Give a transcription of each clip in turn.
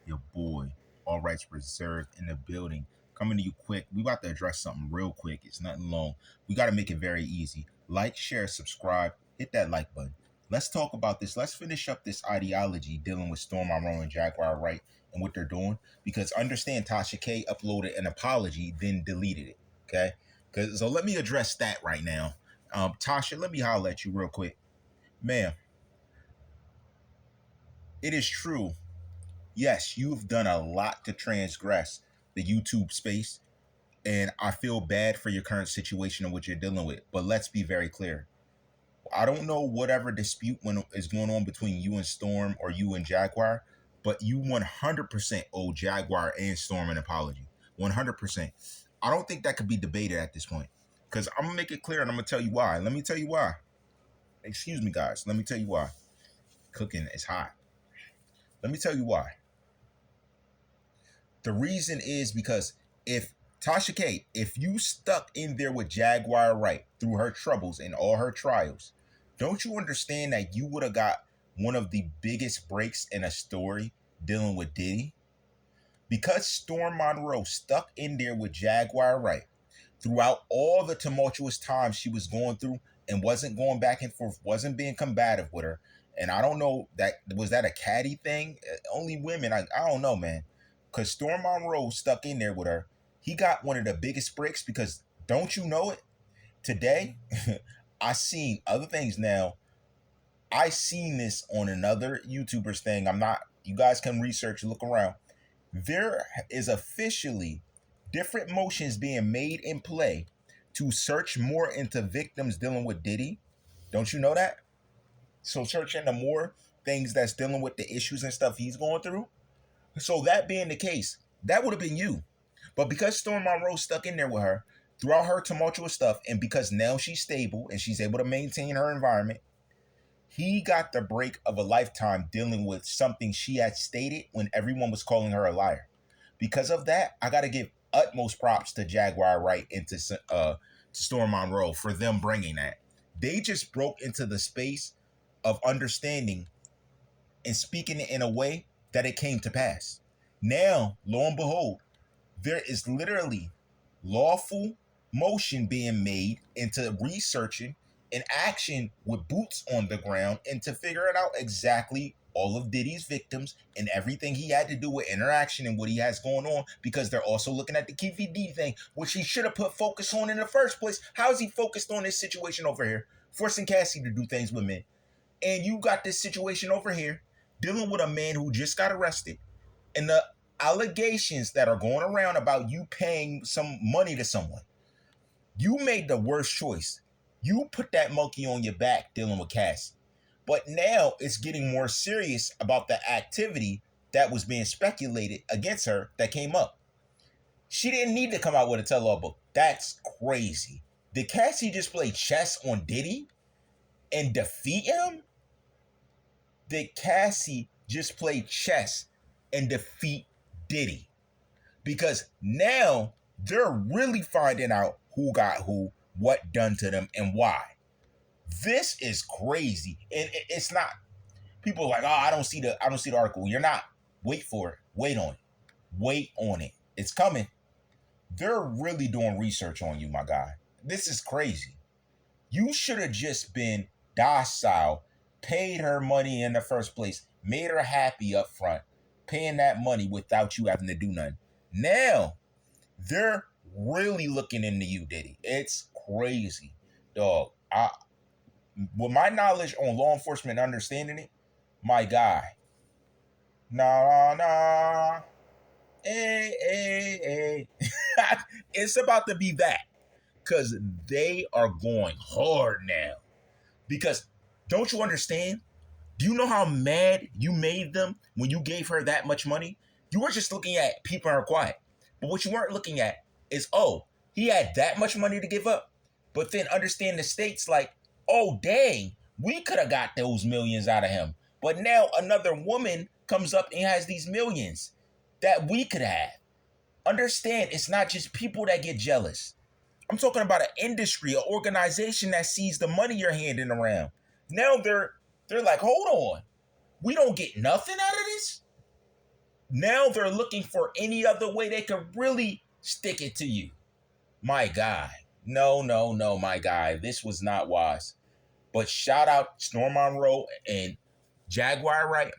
Your boy, all rights reserved in the building. Coming to you quick. We about to address something real quick. It's nothing long. We got to make it very easy. Like, share, subscribe, hit that like button. Let's talk about this. Let's finish up this ideology dealing with STORM Monroe and Jaguar Wright and what they're doing. Because understand, Tasha K uploaded an apology, then deleted it. Okay? So let me address that right now. Tasha, let me holler at you real quick. Ma'am, it is true. Yes, you've done a lot to transgress the YouTube space, and I feel bad for your current situation and what you're dealing with. But let's be very clear. I don't know whatever dispute is going on between you and Storm or you and Jaguar, but you 100% owe Jaguar and Storm an apology. 100%. I don't think that could be debated at this point, because I'm going to make it clear and I'm going to tell you why. Let me tell you why. Excuse me, guys. Let me tell you why. Cooking is hot. Let me tell you why. The reason is because if Tasha K, if you stuck in there with Jaguar Wright through her troubles and all her trials, don't you understand that you would have got one of the biggest breaks in a story dealing with Diddy? Because Storm Monroe stuck in there with Jaguar Wright throughout all the tumultuous times she was going through and wasn't going back and forth, wasn't being combative with her. And I don't know, that was that a catty thing? Only women, I don't know, man. Because Storm Monroe stuck in there with her. He got one of the biggest breaks because, don't you know it? Today, I seen other things now. I seen this on another YouTuber's thing. You guys can research, look around. There is officially different motions being made in play to search more into victims dealing with Diddy. Don't you know that? So search into more things that's dealing with the issues and stuff he's going through. So that being the case, that would have been you. But because Storm Monroe stuck in there with her throughout her tumultuous stuff, and because now she's stable and she's able to maintain her environment, he got the break of a lifetime dealing with something she had stated when everyone was calling her a liar. Because of that, I got to give utmost props to Jaguar Wright and to Storm Monroe for them bringing that. They just broke into the space of understanding and speaking it in a way that it came to pass. Now, lo and behold, there is literally lawful motion being made into researching and action with boots on the ground into figuring out exactly all of Diddy's victims and everything he had to do with interaction and what he has going on, because they're also looking at the KVD thing, which he should have put focus on in the first place. How is he focused on this situation over here, forcing Cassie to do things with men? And you got this situation over here dealing with a man who just got arrested, and the allegations that are going around about you paying some money to someone. You made the worst choice. You put that monkey on your back dealing with Cassie. But now it's getting more serious about the activity that was being speculated against her that came up. She didn't need to come out with a tell-all book. That's crazy. Did Cassie just play chess on Diddy and defeat him? Did Cassie just play chess and defeat Diddy? Because now they're really finding out who got who, what done to them, and why. This is crazy. And it's not, people are like, oh, I don't see the article. You're not. Wait for it. Wait on it. Wait on it. It's coming. They're really doing research on you, my guy. This is crazy. You should have just been docile, paid her money in the first place, made her happy up front, paying that money without you having to do nothing. Now, they're really looking into you, Diddy. It's crazy, dog. With my knowledge on law enforcement, understanding it, my guy. Nah. Hey. It's about to be that. Because they are going hard now. Because, don't you understand? Do you know how mad you made them when you gave her that much money? You were just looking at keeping her quiet. But what you weren't looking at is, oh, he had that much money to give up. But then understand the stakes, like, oh, dang, we could have got those millions out of him. But now another woman comes up and has these millions that we could have. Understand, it's not just people that get jealous. I'm talking about an industry, an organization that sees the money you're handing around. Now they're like, hold on, we don't get nothing out of this? Now they're looking for any other way they could really stick it to you. My guy. No, no, no, my guy. This was not wise. But shout out Storm Monroe and Jaguar Wright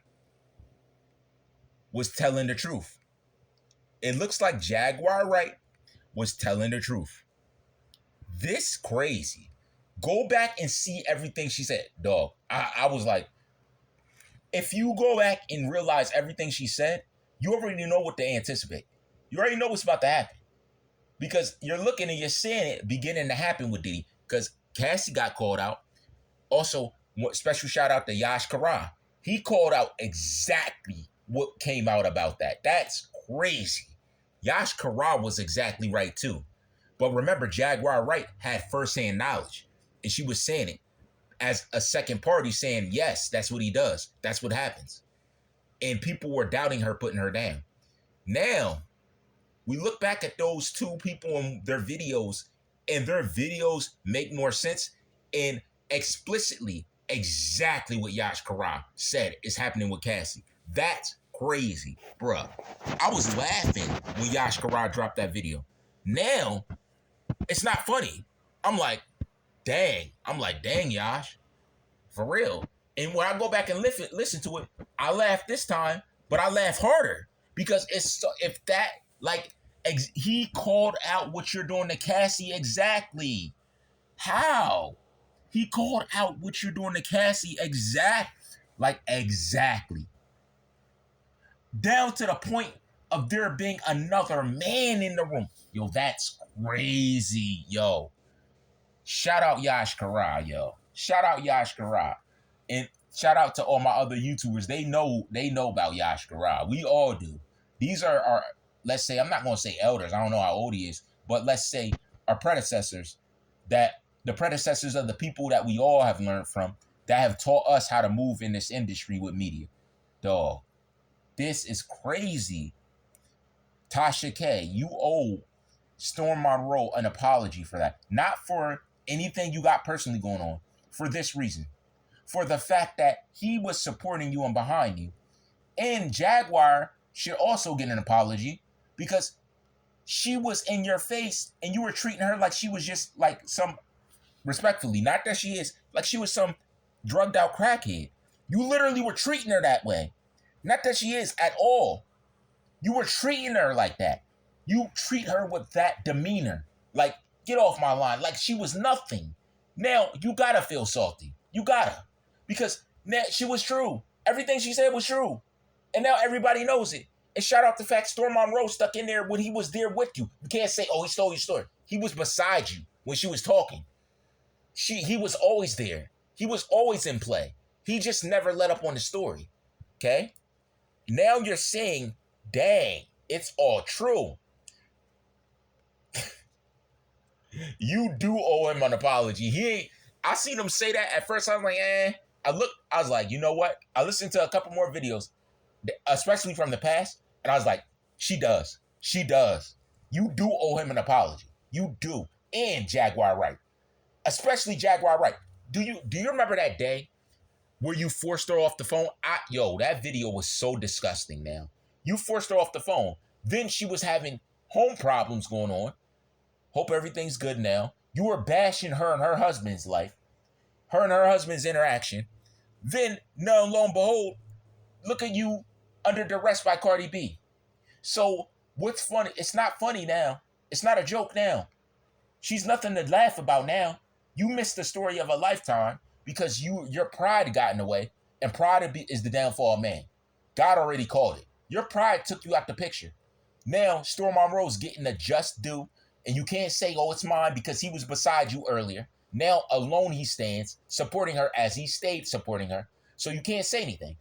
was telling the truth. It looks like Jaguar Wright was telling the truth. This crazy. Go back and see everything she said. Dog, I was like, if you go back and realize everything she said, you already know what to anticipate. You already know what's about to happen. Because you're looking and you're seeing it beginning to happen with Diddy. Because Cassie got called out. Also, special shout out to Yash Kara. He called out exactly what came out about that. That's crazy. Yash Kara was exactly right too. But remember, Jaguar Wright had firsthand knowledge. And she was saying it as a second party saying, yes, that's what he does. That's what happens. And people were doubting her, putting her down. Now, we look back at those two people and their videos make more sense. And explicitly, exactly what Yash Kara said is happening with Cassie. That's crazy, bruh. I was laughing when Yash Kara dropped that video. Now, it's not funny. I'm like, dang, Yash. For real. And when I go back and listen to it, I laugh this time, but I laugh harder. Because it's so, if that, like, he called out what you're doing to Cassie exactly. How? He called out what you're doing to Cassie exactly. Down to the point of there being another man in the room. Yo, that's crazy, yo. Shout out Yash Kara, yo. Shout out Yash Kara. And shout out to all my other YouTubers. They know about Yash Kara. We all do. These are our, let's say, I'm not going to say elders. I don't know how old he is. But let's say our predecessors, that the predecessors of the people that we all have learned from, that have taught us how to move in this industry with media. Dog, this is crazy. Tasha K, you owe Storm Monroe an apology for that. Not for anything you got personally going on. For this reason. For the fact that he was supporting you and behind you. And Jaguar should also get an apology because she was in your face and you were treating her like she was just like some, respectfully, not that she is, like she was some drugged out crackhead. You literally were treating her that way. Not that she is at all. You were treating her like that. You treat her with that demeanor. Like, get off my line. Like she was nothing. Now, you gotta feel salty. You gotta. Because now she was true. Everything she said was true. And now everybody knows it. And shout out the fact Storm Monroe stuck in there when he was there with you. You can't say, oh, he stole your story. He was beside you when she was talking. He was always there. He was always in play. He just never let up on the story. Okay? Now you're saying, dang, it's all true. You do owe him an apology. I seen him say that at first. I was like, I was like, you know what? I listened to a couple more videos, especially from the past, and I was like, she does. You do owe him an apology. You do. And Jaguar Wright. Especially Jaguar Wright. Do you remember that day where you forced her off the phone? That video was so disgusting now. You forced her off the phone. Then she was having home problems going on. Hope everything's good now. You were bashing her and her husband's life. Her and her husband's interaction. Then, lo and behold, look at you under duress by Cardi B. So, what's funny? It's not funny now. It's not a joke now. She's nothing to laugh about now. You missed the story of a lifetime because your pride got in the way, and pride is the downfall of man. God already called it. Your pride took you out the picture. Now, Storm Monroe's getting a just due, and you can't say, oh, it's mine because he was beside you earlier. Now, alone he stands, supporting her as he stayed supporting her. So you can't say anything.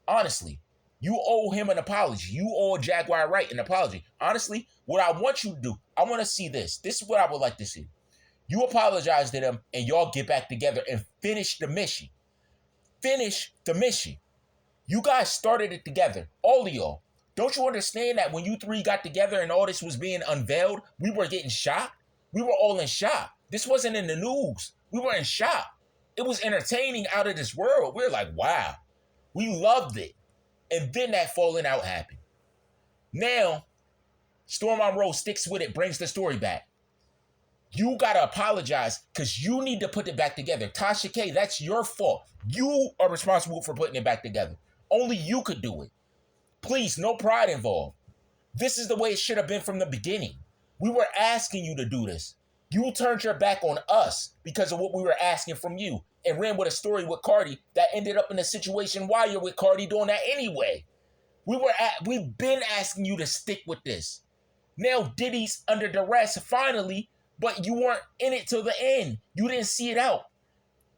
Honestly, you owe him an apology. You owe Jaguar Wright an apology. Honestly, what I want you to do, I want to see this. This is what I would like to see. You apologize to them and y'all get back together and finish the mission. Finish the mission. You guys started it together, all of y'all. Don't you understand that when you three got together and all this was being unveiled, we were getting shocked? We were all in shock. This wasn't in the news. We were in shock. It was entertaining out of this world. We were like, wow. We loved it. And then that falling out happened. Now, Storm Monroe sticks with it, brings the story back. You gotta apologize because you need to put it back together. Tasha K, that's your fault. You are responsible for putting it back together. Only you could do it. Please, no pride involved. This is the way it should have been from the beginning. We were asking you to do this. You turned your back on us because of what we were asking from you and ran with a story with Cardi that ended up in a situation while you're with Cardi doing that anyway. We've been asking you to stick with this. Now Diddy's under duress finally, but you weren't in it till the end. You didn't see it out.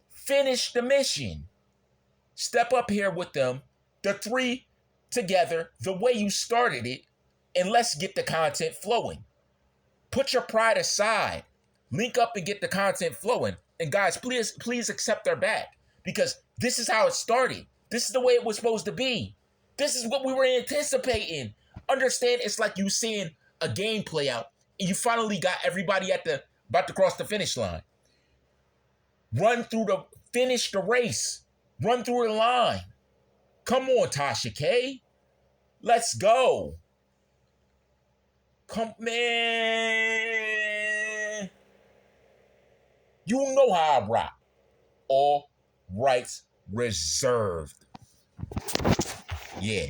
Finish the mission. Step up here with them, the three together, the way you started it, and let's get the content flowing. Put your pride aside. Link up and get the content flowing. And guys, please accept our back because this is how it started. This is the way it was supposed to be. This is what we were anticipating. Understand, it's like you seeing a game play out and you finally got everybody about to cross the finish line. Finish the race. Run through the line. Come on, Tasha K. Let's go. Come, man. You know how I rock. All rights reserved. Yeah.